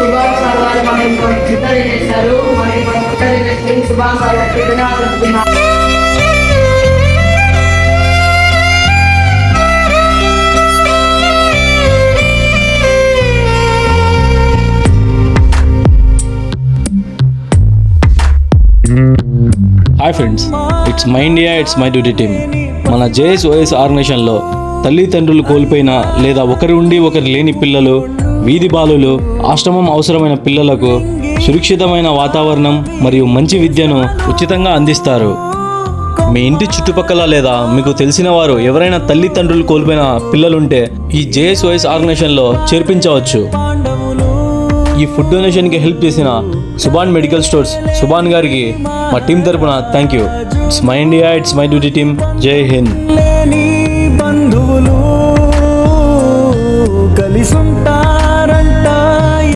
Subhash sir గారు మనకు చిత్తడి చేశారు. మరి చిత్తడి చేసి సుభాష్ సార్ గారికి ధన్యవాదాలు. Hi friends, it's my India, it's my duty team. మన జేఎస్ఓఎస్ ఆర్గనైజేషన్లో తల్లిదండ్రులు కోల్పోయిన లేదా ఒకరి ఉండి ఒకరు లేని పిల్లలు, వీధి బాలులు, ఆశ్రమం అవసరమైన పిల్లలకు సురక్షితమైన వాతావరణం మరియు మంచి విద్యను ఉచితంగా అందిస్తారు. మీ ఇంటి చుట్టుపక్కల లేదా మీకు తెలిసిన వారు ఎవరైనా తల్లిదండ్రులు కోల్పోయిన పిల్లలుంటే ఈ జేఎస్ఓఎస్ ఆర్గనైజేషన్లో చేర్పించవచ్చు. ఈ ఫుడ్ డొనేషన్కి హెల్ప్ చేసిన సుభాన్ మెడికల్ స్టోర్స్ సుభాన్ గారికి మా టీం తరపున thank you. It's my India, it's my duty team. జై హింద్. బంధువులు కలిసుంటా